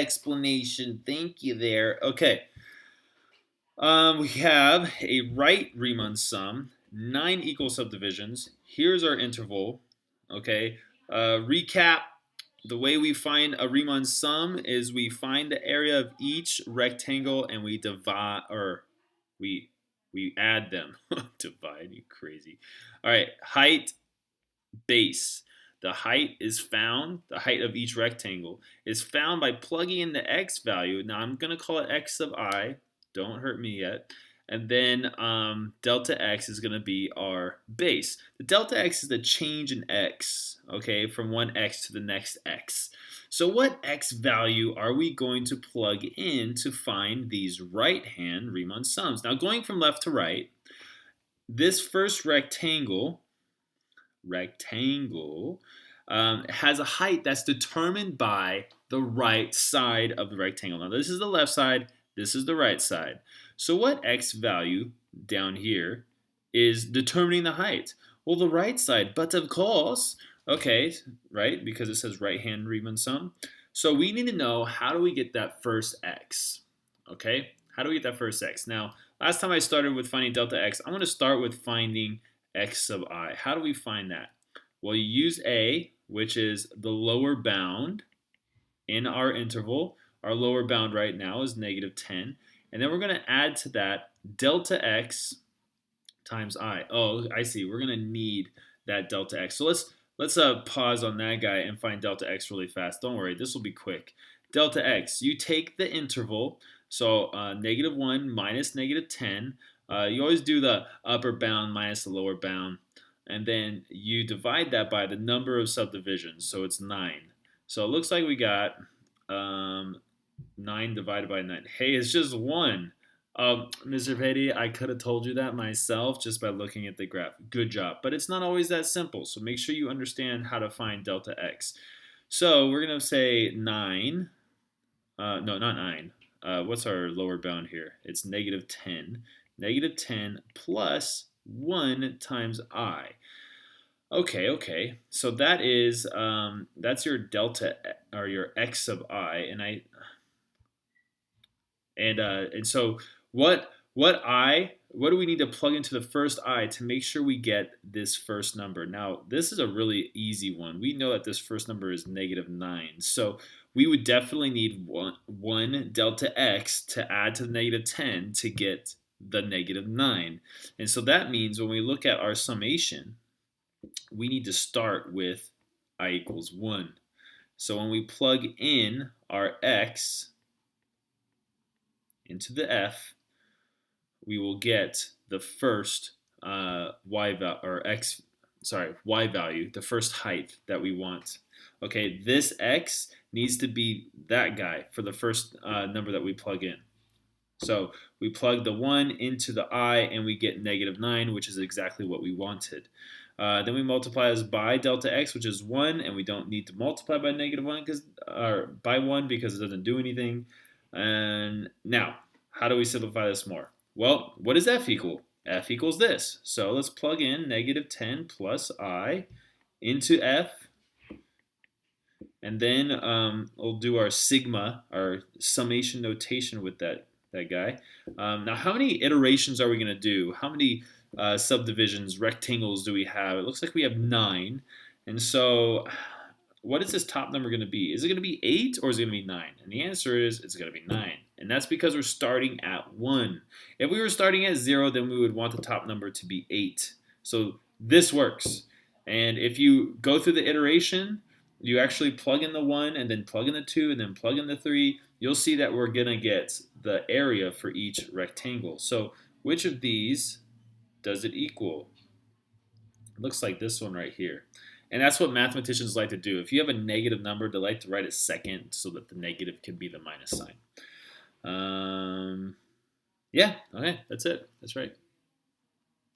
explanation. Thank you there. Okay. We have a right Riemann sum, 9 equal subdivisions. Here's our interval. Okay. Recap. The way we find a Riemann sum is we find the area of each rectangle and we divide, or we add them. Divide, you crazy. All right, height, base. The height is found, the height of each rectangle is found by plugging in the x value. Now I'm going to call it x sub I. Don't hurt me yet. And then delta x is going to be our base. The delta x is the change in x, okay, from one x to the next x. So what x value are we going to plug in to find these right-hand Riemann sums? Now going from left to right, this first rectangle has a height that's determined by the right side of the rectangle. Now this is the left side, this is the right side. So what x value down here is determining the height? Well, the right side, but of course, okay, right, because it says right-hand Riemann sum. So we need to know, how do we get that first x? Okay, how do we get that first x? Now, last time I started with finding delta x, I'm going to start with finding x sub I. How do we find that? Well, you use a, which is the lower bound in our interval. Our lower bound right now is -10. And then we're going to add to that delta x times I. Oh, I see. We're going to need that delta x. So let's pause on that guy and find delta x really fast. Don't worry, this will be quick. Delta x, you take the interval, so -1 minus -10. You always do the upper bound minus the lower bound, and then you divide that by the number of subdivisions, so it's 9. So it looks like we got 9 divided by 9. Hey, it's just 1. Mr. Patey, I could have told you that myself just by looking at the graph. Good job. But it's not always that simple, so make sure you understand how to find delta x. So we're going to say 9. No, not 9. What's our lower bound here? It's -10. -10 plus 1 times I. Okay. So that is that's your delta, or your x sub I, and so what do we need to plug into the first I to make sure we get this first number? Now this is a really easy one. We know that this first number is -9, so we would definitely need one delta x to add to the -10 to get the -9. And so that means when we look at our summation, we need to start with I equals 1. So when we plug in our x into the f, we will get the first y value, the first height that we want. Okay, this x needs to be that guy for the first number that we plug in. So we plug the 1 into the I and we get -9, which is exactly what we wanted. Then we multiply this by delta x, which is 1, and we don't need to multiply by -1 by 1 because it doesn't do anything. And now, how do we simplify this more? Well, what does f equal? F equals this. So let's plug in -10 plus I into f, and then we'll do our sigma, our summation notation with that guy. Now, how many iterations are we going to do? How many subdivisions, rectangles do we have? It looks like we have 9. And so what is this top number going to be? Is it going to be 8 or is it going to be 9? And the answer is it's going to be 9. And that's because we're starting at 1. If we were starting at 0, then we would want the top number to be 8. So this works. And if you go through the iteration, you actually plug in the 1 and then plug in the 2 and then plug in the 3, you'll see that we're going to get the area for each rectangle. So which of these does it equal? It looks like this one right here. And that's what mathematicians like to do. If you have a negative number, they like to write it second so that the negative can be the minus sign. Yeah, okay, that's it. That's right.